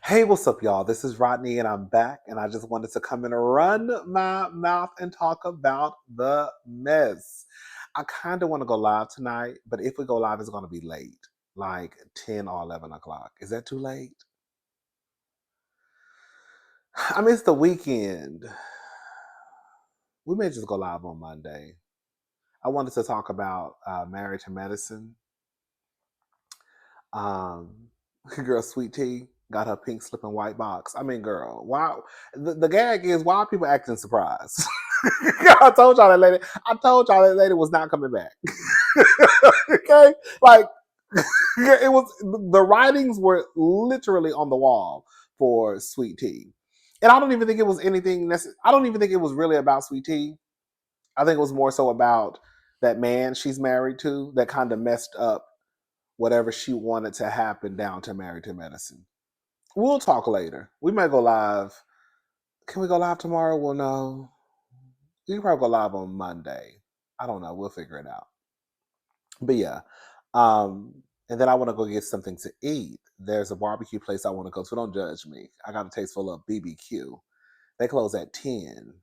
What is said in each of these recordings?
Hey, what's up, y'all? This is Rodney, and I'm back, and I just wanted to come and run my mouth and talk about the mess. I kind of want to go live tonight, but if we go live, it's going to be late, like 10 or 11 o'clock. Is that too late? I mean, it's the weekend. We may just go live on Monday. I wanted to talk about Married to Medicine. Um, girl, Sweet Tea got her pink slip and white box. I mean, girl, wow. The gag is, why are people acting surprised? I told y'all that lady. I told y'all that lady was not coming back. Okay, like it was. The writings were literally on the wall for Sweet Tea, and I don't even think it was anything. I don't even think it was really about Sweet Tea. I think it was more so about that man she's married to that kind of messed up whatever she wanted to happen down to Married to Medicine. We'll talk later. We might go live. Can we go live tomorrow? Well, no. We can probably go live on Monday. I don't know. We'll figure it out. But yeah. Um, and then I want to go get something to eat. There's a barbecue place I want to go to. Don't judge me. I got a taste full of BBQ. They close at 10.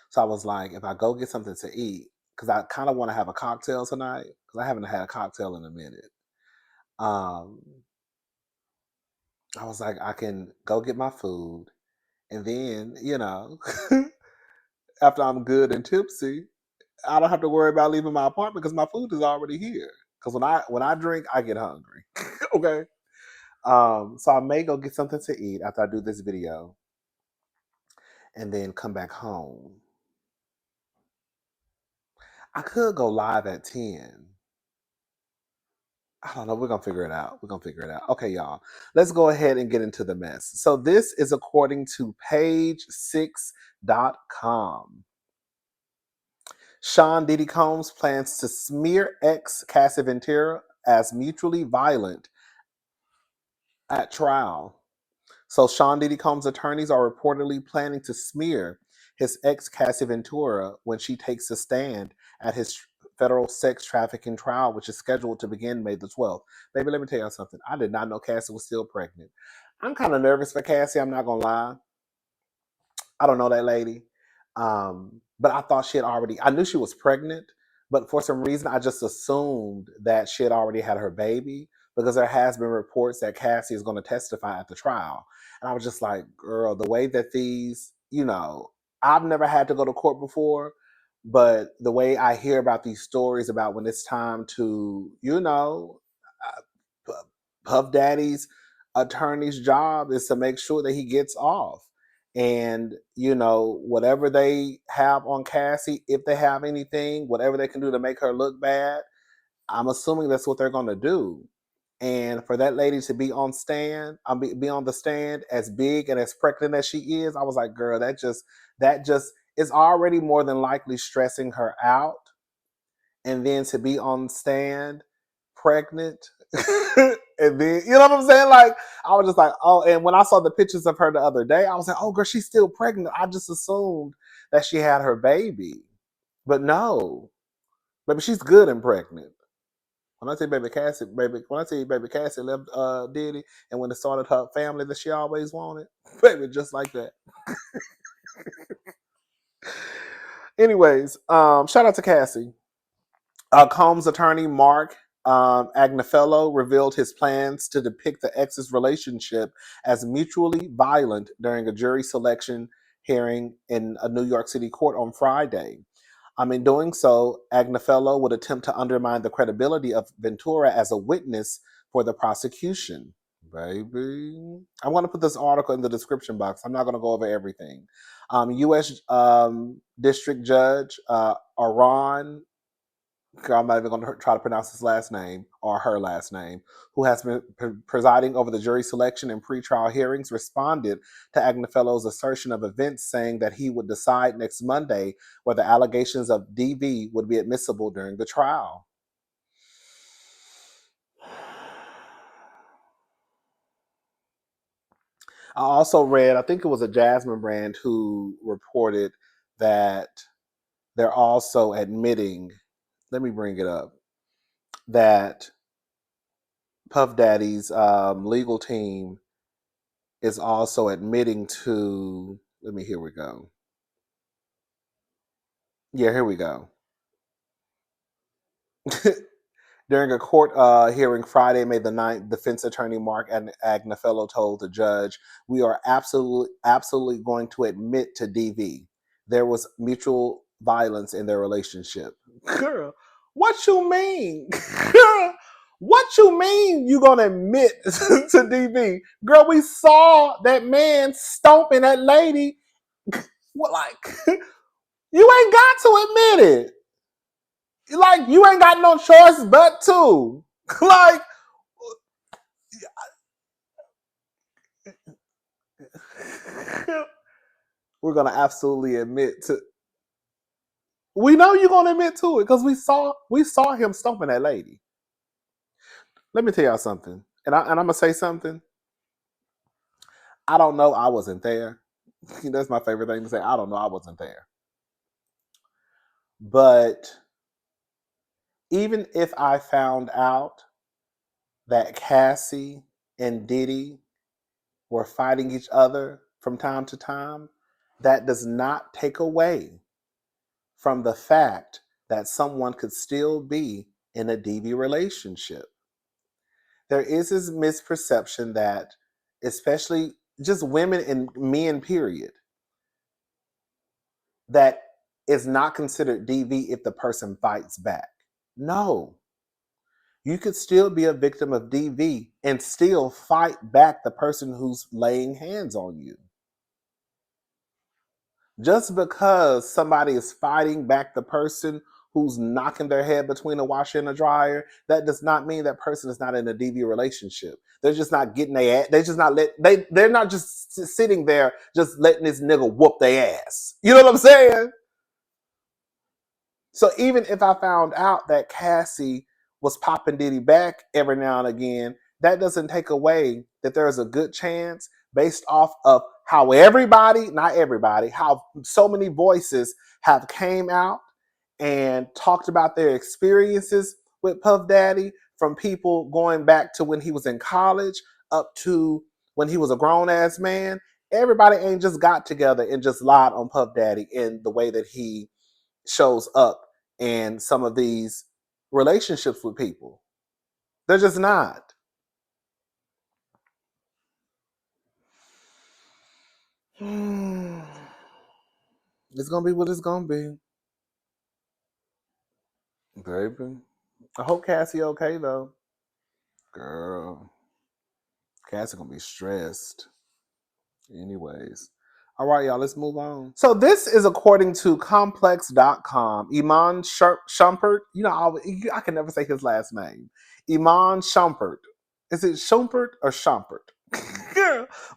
So I was like, if I go get something to eat, because I kind of want to have a cocktail tonight, because I haven't had a cocktail in a minute. Um, I was like, I can go get my food, and then, after I'm good and tipsy, I don't have to worry about leaving my apartment because my food is already here. Because when I drink, I get hungry. Okay. So I may go get something to eat after I do this video, and then come back home. I could go live at 10. I don't know. We're going to figure it out. We're going to figure it out. Okay, y'all. Let's go ahead and get into the mess. So this is according to page6.com. Sean Diddy Combs plans to smear ex Cassie Ventura as mutually violent at trial. So Sean Diddy Combs' attorneys are reportedly planning to smear his ex Cassie Ventura when she takes a stand at his federal sex trafficking trial, which is scheduled to begin May the 12th. Baby, let me tell you something. I did not know Cassie was still pregnant. I'm kind of nervous for Cassie. I'm not gonna lie. I don't know that lady. But I thought she had already, I knew she was pregnant, but for some reason, I just assumed that she had already had her baby because there has been reports that Cassie is going to testify at the trial. And I was just like, girl, the way that these, I've never had to go to court before, but the way I hear about these stories about when it's time to, Puff Daddy's attorney's job is to make sure that he gets off. And, whatever they have on Cassie, if they have anything, whatever they can do to make her look bad, I'm assuming that's what they're going to do. And for that lady to be on be on the stand as big and as pregnant as she is, I was like, girl, that just is already more than likely stressing her out. And then to be on stand pregnant, and then you know what I'm saying? Like, I was just like, oh, and when I saw the pictures of her the other day, I was like, oh girl, she's still pregnant. I just assumed that she had her baby. But no. Baby, she's good and pregnant. When I say when I tell you baby Cassie left Diddy and when it started her family that she always wanted, baby, just like that. Anyways, shout out to Cassie. Combs' attorney Mark Agnafello revealed his plans to depict the ex's relationship as mutually violent during a jury selection hearing in a New York City court on Friday. In doing so, Agnafello would attempt to undermine the credibility of Ventura as a witness for the prosecution. Baby, I'm going to put this article in the description box. I'm not going to go over everything. U.S. District Judge Aron, I'm not even going to try to pronounce his last name or her last name, who has been presiding over the jury selection and pretrial hearings, responded to Agnafello's assertion of events, saying that he would decide next Monday whether allegations of DV would be admissible during the trial. I also read, I think it was a Jasmine brand who reported that they're also admitting, let me bring it up, that Puff Daddy's legal team is also admitting to, here we go. Yeah, here we go. During a court hearing Friday, May the 9th, defense attorney Mark Agnefello told the judge, "We are absolutely going to admit to DV. There was mutual violence in their relationship." Girl, what you mean? Girl, what you mean you gonna admit to DV? Girl, we saw that man stomping that lady. What, like, you ain't got to admit it. Like, you ain't got no choice but to. Like, we're gonna absolutely admit to. We know you're gonna admit to it because we saw him stomping that lady. Let me tell y'all something, and I'm gonna say something. I don't know. I wasn't there. That's my favorite thing to say. I don't know. I wasn't there. But even if I found out that Cassie and Diddy were fighting each other from time to time, that does not take away from the fact that someone could still be in a DV relationship. There is this misperception that, especially just women and men, period, that is not considered DV if the person fights back. No, you could still be a victim of DV and still fight back the person who's laying hands on you. Just because somebody is fighting back the person who's knocking their head between a washer and a dryer, that does not mean that person is not in a DV relationship. They're just not getting their ass. They just not they're not just sitting there just letting this nigga whoop their ass. You know what I'm saying? So even if I found out that Cassie was popping Diddy back every now and again, that doesn't take away that there's a good chance, based off of how everybody, not everybody, how so many voices have came out and talked about their experiences with Puff Daddy, from people going back to when he was in college up to when he was a grown ass man. Everybody ain't just got together and just lied on Puff Daddy in the way that he shows up in some of these relationships with people. They're just not. It's gonna be what it's gonna be, baby. I hope Cassie okay though. Girl, Cassie gonna be stressed. Anyways. All right, y'all, let's move on. So this is according to complex.com. Iman Shumpert, I can never say his last name. Iman Shumpert. Is it Shumpert or Shumpert?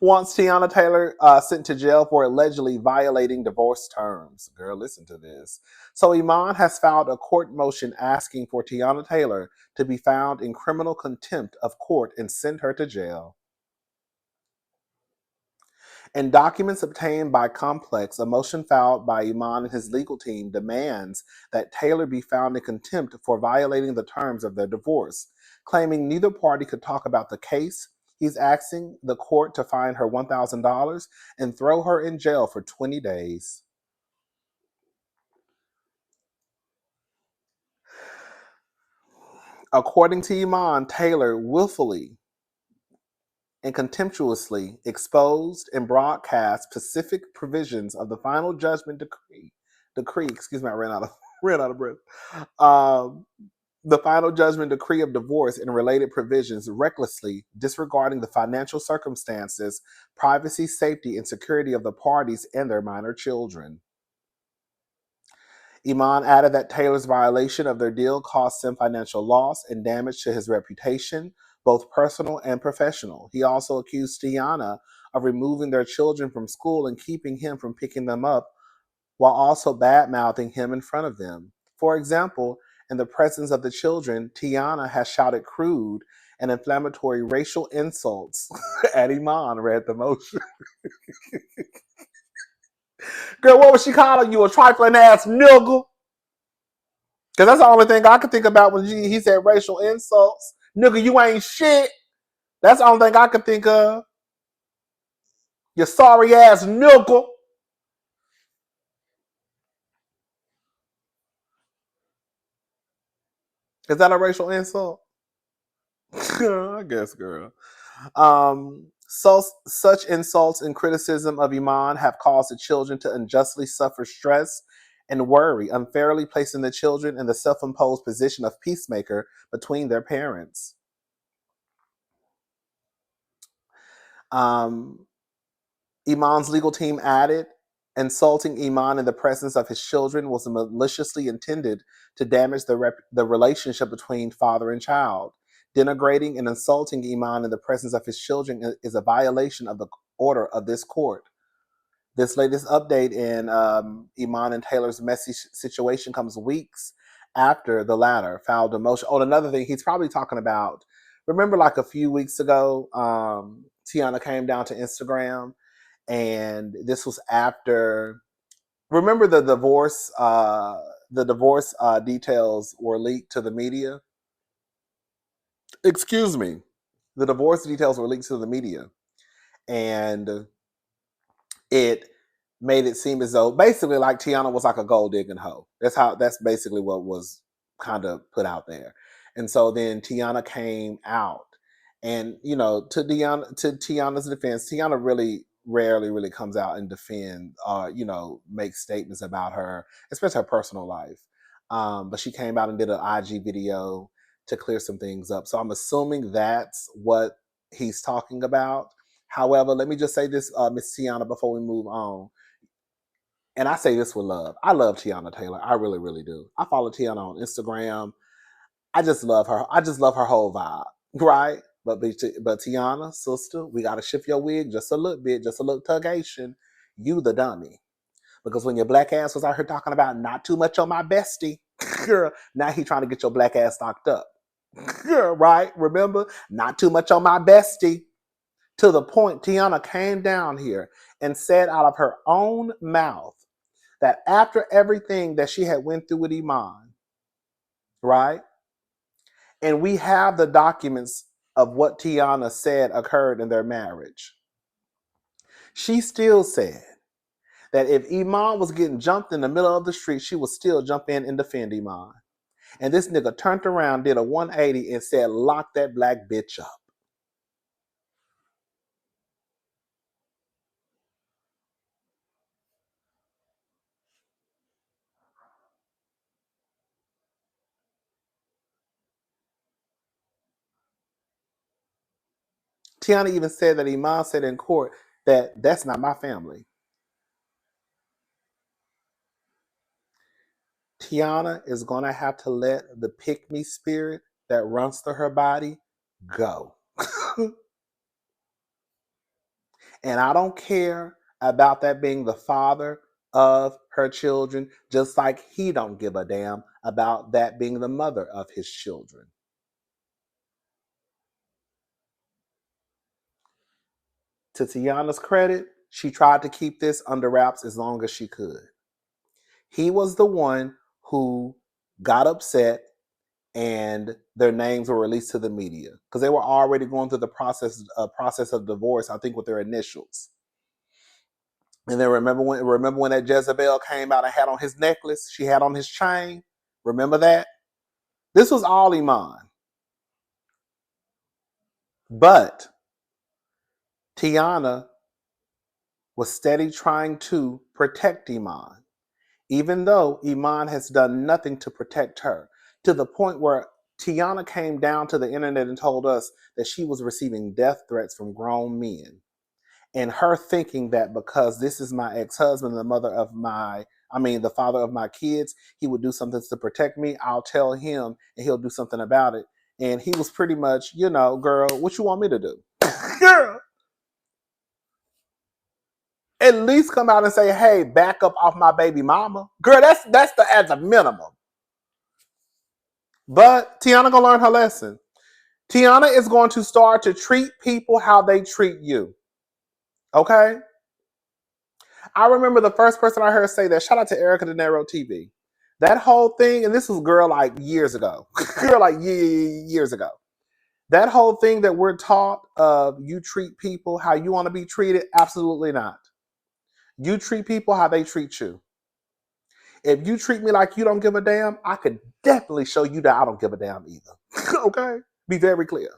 Wants Teyana Taylor sent to jail for allegedly violating divorce terms. Girl, listen to this. So Iman has filed a court motion asking for Teyana Taylor to be found in criminal contempt of court and send her to jail. In documents obtained by Complex, a motion filed by Iman and his legal team demands that Taylor be found in contempt for violating the terms of their divorce. Claiming neither party could talk about the case, he's asking the court to fine her $1,000 and throw her in jail for 20 days. According to Iman, Taylor willfully and contemptuously exposed and broadcast specific provisions of the final judgment decree. Excuse me, I ran out of breath. The final judgment decree of divorce and related provisions, recklessly disregarding the financial circumstances, privacy, safety, and security of the parties and their minor children. Iman added that Taylor's violation of their deal caused him financial loss and damage to his reputation, both personal and professional. He also accused Teyana of removing their children from school and keeping him from picking them up, while also bad-mouthing him in front of them. For example, in the presence of the children, Teyana has shouted crude and inflammatory racial insults at Iman, read the motion. Girl, what was she calling you? A trifling ass nigga? Because that's the only thing I could think about when he said racial insults. Nigga, you ain't shit. That's the only thing I could think of. You sorry ass nickel. Is that a racial insult? I guess, girl. Such insults and criticism of Iman have caused the children to unjustly suffer stress and worry, unfairly placing the children in the self-imposed position of peacemaker between their parents. Um, Iman's legal team added, insulting Iman in the presence of his children was maliciously intended to damage the relationship between father and child. Denigrating and insulting Iman in the presence of his children is a violation of the order of this court. This latest update in Iman and Taylor's messy situation comes weeks after the latter filed a motion. Oh, another thing, he's probably talking about, remember like a few weeks ago, Teyana came down to Instagram, and this was after, remember the divorce details were leaked to the media. Excuse me. The divorce details were leaked to the media, and it made it seem as though basically like Teyana was like a gold digging hoe. That's basically what was kind of put out there. And so then Teyana came out, and to Tiana's defense, Teyana really rarely really comes out and defend make statements about her, especially her personal life. But she came out and did an IG video to clear some things up. So I'm assuming that's what he's talking about. However, let me just say this, Miss Teyana, before we move on. And I say this with love. I love Teyana Taylor. I really, really do. I follow Teyana on Instagram. I just love her. I just love her whole vibe, right? But Teyana, sister, we gotta shift your wig just a little bit, just a little tugation. You the dummy. Because when your black ass was out here talking about not too much on my bestie, girl, now he trying to get your black ass stocked up. Girl, right? Remember? Not too much on my bestie. To the point, Teyana came down here and said out of her own mouth that after everything that she had went through with Iman, right? And we have the documents of what Teyana said occurred in their marriage. She still said that if Iman was getting jumped in the middle of the street, she would still jump in and defend Iman. And this nigga turned around, did a 180 and said, lock that black bitch up. Teyana even said that Iman said in court that that's not my family. Teyana is going to have to let the pick me spirit that runs through her body go. And I don't care about that being the father of her children, just like he don't give a damn about that being the mother of his children. To Teyana's credit, she tried to keep this under wraps as long as she could. He was the one who got upset and their names were released to the media because they were already going through the process of divorce, I think, with their initials. And then remember when that Jezebel came out and had on his necklace, she had on his chain. Remember that? This was all Iman. But Teyana was steady trying to protect Iman, even though Iman has done nothing to protect her, to the point where Teyana came down to the internet and told us that she was receiving death threats from grown men. And her thinking that because this is my ex-husband, the father of my kids, he would do something to protect me. I'll tell him and he'll do something about it. And he was pretty much, girl, what you want me to do? Girl, at least come out and say, hey, back up off my baby mama. Girl, that's the as a minimum. But Teyana gonna learn her lesson. Teyana is going to start to treat people how they treat you. Okay? I remember the first person I heard say that. Shout out to Erica De Niro TV. That whole thing, and this was girl like years ago. Girl like years ago. That whole thing that we're taught of you treat people how you want to be treated, absolutely not. You treat people how they treat you. If you treat me like you don't give a damn, I could definitely show you that I don't give a damn either. Okay? Be very clear.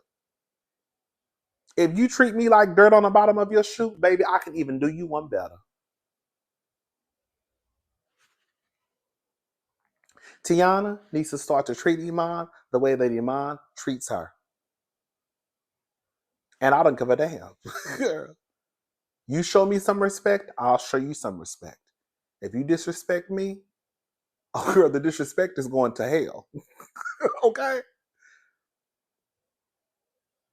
If you treat me like dirt on the bottom of your shoe, baby, I can even do you one better. Teyana needs to start to treat Iman the way that Iman treats her. And I don't give a damn. You show me some respect, I'll show you some respect. If you disrespect me, oh girl, the disrespect is going to hell. Okay?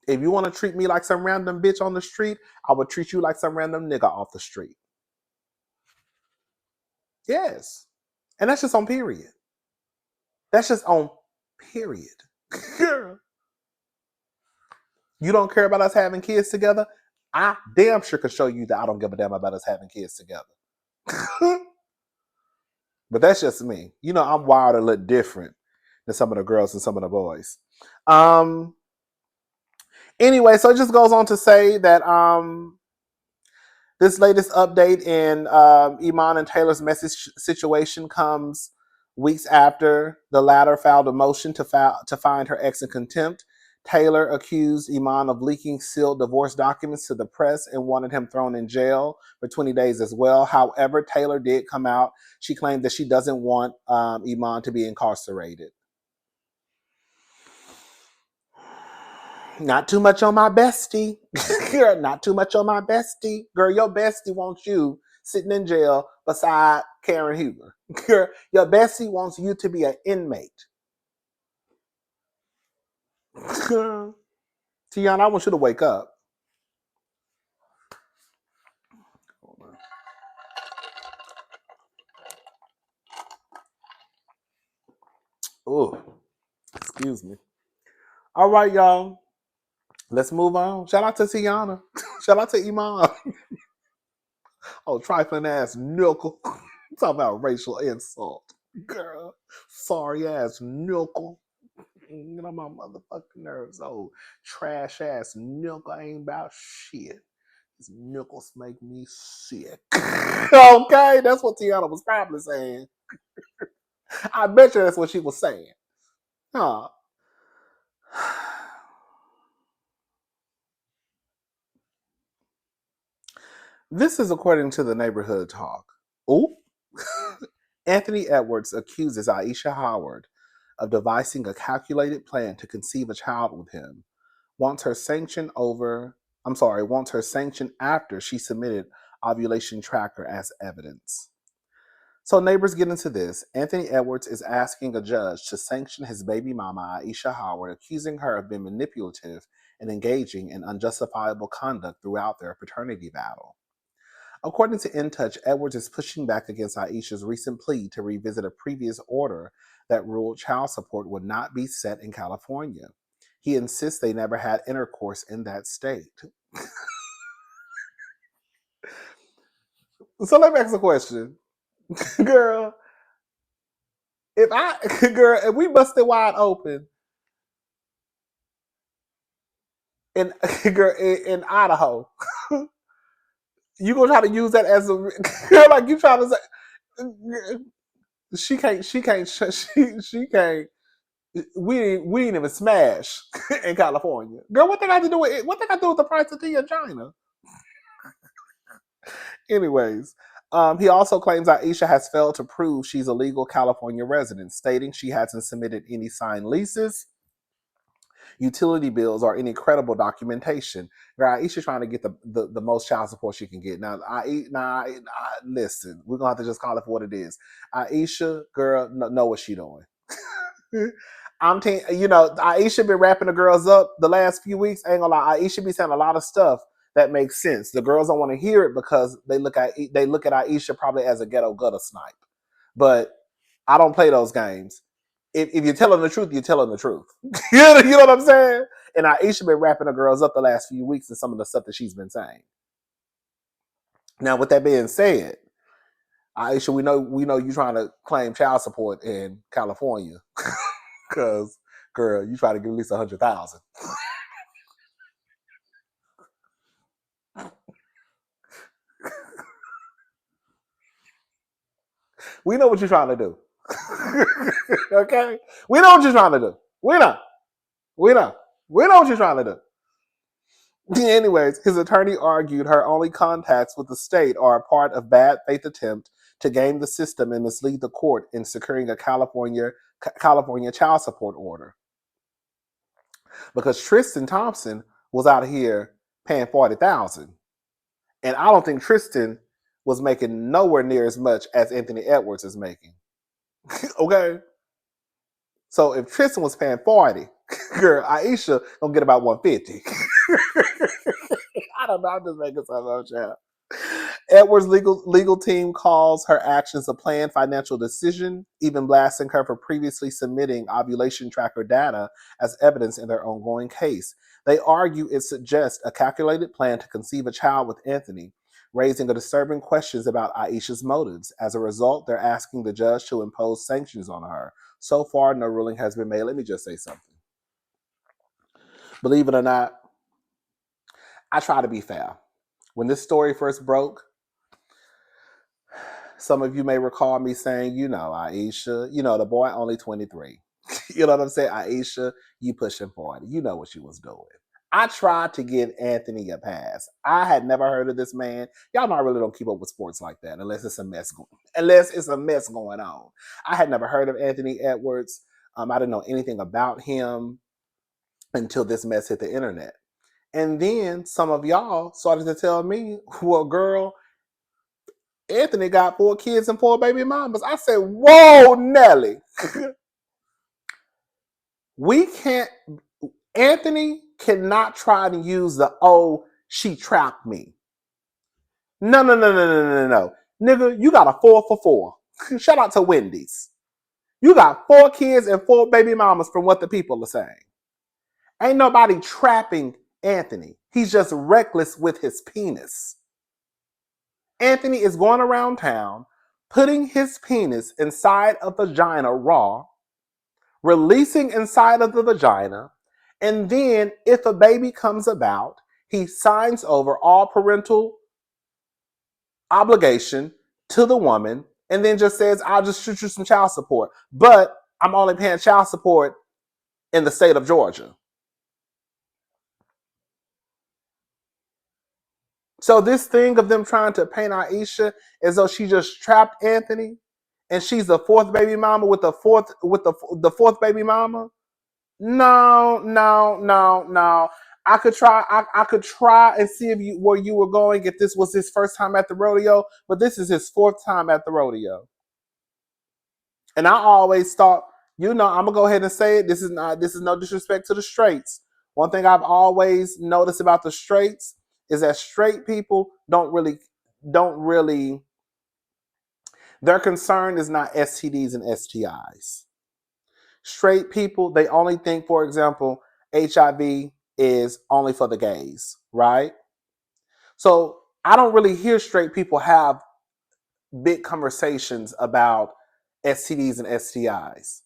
If you want to treat me like some random bitch on the street, I would treat you like some random nigga off the street. Yes. And that's just on period. That's just on period. Girl. You don't care about us having kids together? I damn sure could show you that I don't give a damn about us having kids together. But that's just me. You know, I'm wired a little different than some of the girls and some of the boys. Anyway, so it just goes on to say that this latest update in Iman and Taylor's message situation comes weeks after the latter filed a motion to find her ex in contempt. Taylor accused Iman of leaking sealed divorce documents to the press and wanted him thrown in jail for 20 days as well. However, Taylor did come out. She claimed that she doesn't want Iman to be incarcerated. Not too much on my bestie. Girl, not too much on my bestie. Girl, your bestie wants you sitting in jail beside Karen Huger. Girl, your bestie wants you to be an inmate. Tiana, I want you to wake up. Oh, excuse me. All right, y'all. Let's move on. Shout out to Tiana. Shout out to Iman. Oh, trifling ass nickel. Talk about racial insult. Girl, sorry ass nickel. Get on my motherfucking nerves. Oh, trash ass nickel ain't about shit. These nickels make me sick. Okay, that's what Teyana was probably saying. I bet you that's what she was saying. Huh. This is according to the Neighborhood Talk. Oh, Anthony Edwards accuses Ayesha Howard of devising a calculated plan to conceive a child with him. Wants her sanction after she submitted ovulation tracker as evidence. So neighbors get into this. Anthony Edwards is asking a judge to sanction his baby mama, Ayesha Howard, accusing her of being manipulative and engaging in unjustifiable conduct throughout their paternity battle. According to In Touch, Edwards is pushing back against Ayesha's recent plea to revisit a previous order that ruled child support would not be set in California. He insists they never had intercourse in that state. So let me ask a question. Girl, if we busted wide open in in Idaho, you gonna try to use that as a girl, like you trying to say she can't. We ain't even smash in California. Girl, what they got to do with it? What they got to do with the price of tea in China? Anyways, he also claims Ayesha has failed to prove she's a legal California resident, stating she hasn't submitted any signed leases, utility bills, or any credible documentation. Girl, Aisha's trying to get the most child support she can get. Now, listen, we're going to have to just call it for what it is. Ayesha, girl, know what she doing. Ayesha been wrapping the girls up the last few weeks. I ain't gonna lie, Ayesha be saying a lot of stuff that makes sense. The girls don't want to hear it because they look at Ayesha probably as a ghetto gutter snipe. But I don't play those games. If you're telling the truth, you're telling the truth. You know what I'm saying? And Ayesha been wrapping the girls up the last few weeks and some of the stuff that she's been saying. Now, with that being said, Ayesha, we know you trying to claim child support in California. Because, girl, you try to get at least 100,000. We know what you're trying to do. Okay? We know what you're trying to do. We know. We know. We know what you're trying to do. Anyways, his attorney argued her only contacts with the state are a part of bad faith attempt to game the system and mislead the court in securing a California child support order. Because Tristan Thompson was out here paying $40,000, and I don't think Tristan was making nowhere near as much as Anthony Edwards is making. Okay, so if Tristan was paying 40, girl, Ayesha gonna get about 150. I don't know. I'm just making something up, child. Edwards' legal team calls her actions a planned financial decision, even blasting her for previously submitting ovulation tracker data as evidence in their ongoing case. They argue it suggests a calculated plan to conceive a child with Anthony, raising a disturbing questions about Ayesha's motives. As a result, they're asking the judge to impose sanctions on her. So far, no ruling has been made. Let me just say something. Believe it or not, I try to be fair. When this story first broke, some of you may recall me saying, Ayesha, the boy only 23. You know what I'm saying? Ayesha, you pushing 40. You know what she was doing. I tried to give Anthony a pass. I had never heard of this man. Y'all know I really don't keep up with sports like that unless it's a mess going on. I had never heard of Anthony Edwards. I didn't know anything about him until this mess hit the internet. And then some of y'all started to tell me, well, girl, Anthony got 4 kids and 4 baby mamas. I said, whoa, Nelly. Anthony cannot try to use she trapped me. No. Nigga, you got a 4 for 4. Shout out to Wendy's. You got 4 kids and 4 baby mamas from what the people are saying. Ain't nobody trapping Anthony. He's just reckless with his penis. Anthony is going around town putting his penis inside a vagina raw, releasing inside of the vagina, and then if a baby comes about, he signs over all parental obligation to the woman and then just says, I'll just shoot you some child support. But I'm only paying child support in the state of Georgia. So this thing of them trying to paint Ayesha as though she just trapped Anthony and she's the 4th baby mama with the fourth baby mama. No. I could try and see where you were going if this was his first time at the rodeo, but this is his 4th time at the rodeo. And I always thought, I'm gonna go ahead and say it. This is no disrespect to the straights. One thing I've always noticed about the straights is that straight people don't really their concern is not STDs and STIs. Straight people, they only think, for example, HIV is only for the gays, right? So I don't really hear straight people have big conversations about STDs and STIs.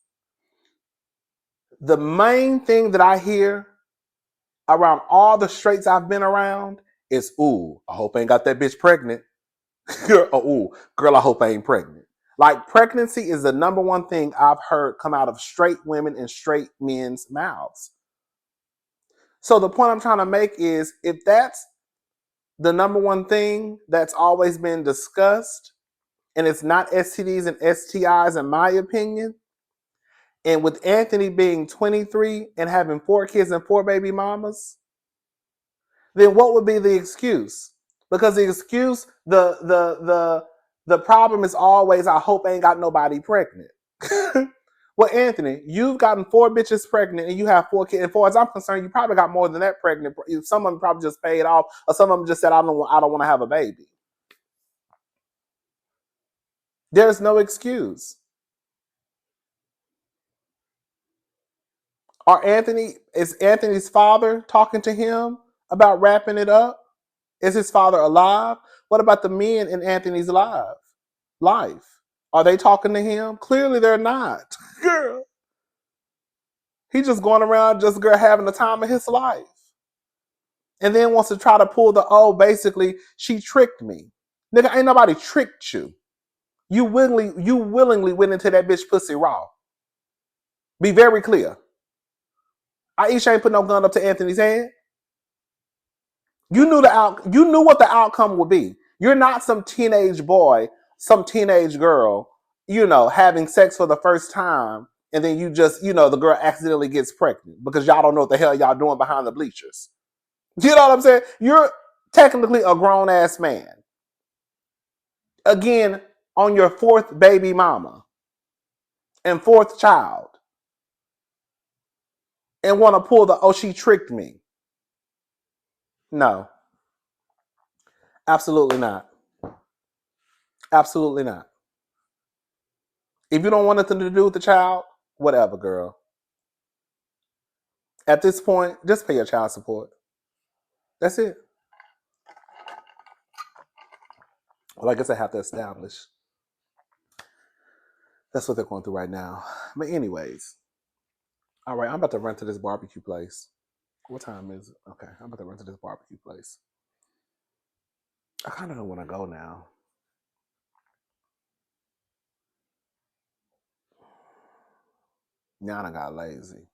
The main thing that I hear around all the straights I've been around is, ooh, I hope I ain't got that bitch pregnant. Ooh, girl, I hope I ain't pregnant. Like, pregnancy is the number one thing I've heard come out of straight women and straight men's mouths. So the point I'm trying to make is, if that's the number one thing that's always been discussed, and it's not STDs and STIs, in my opinion, and with Anthony being 23 and having 4 kids and 4 baby mamas, then what would be the excuse? Because the excuse, the problem is always, I hope I ain't got nobody pregnant. Well, Anthony, you've gotten 4 bitches pregnant and you have 4 kids. And far as I'm concerned, you probably got more than that pregnant. Some of them probably just paid off, or some of them just said, I don't want to have a baby. There's no excuse. Is Anthony's father talking to him about wrapping it up? Is his father alive? What about the men in Anthony's life? Are they talking to him? Clearly they're not. Girl. He's just going around having the time of his life. And then wants to try to pull basically, she tricked me. Nigga, ain't nobody tricked you. You willingly went into that bitch pussy raw. Be very clear. Ayesha ain't put no gun up to Anthony's head. You knew what the outcome would be. You're not some teenage boy, some teenage girl, having sex for the first time, and then you just, the girl accidentally gets pregnant because y'all don't know what the hell y'all doing behind the bleachers. You know what I'm saying? You're technically a grown ass man. Again, on your fourth baby mama and fourth child, and want to pull she tricked me. No, absolutely not. Absolutely not. If you don't want nothing to do with the child, whatever, girl. At this point, just pay your child support. That's it. Well, I guess I have to establish. That's what they're going through right now. But anyways, all right, I'm about to run to this barbecue place. What time is it? Okay, I'm about to run to this barbecue place. I kind of don't want to go now. Now I got lazy.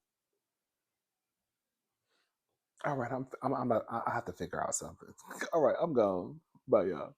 All right, I have to figure out something. All right, I'm gone. Bye, y'all.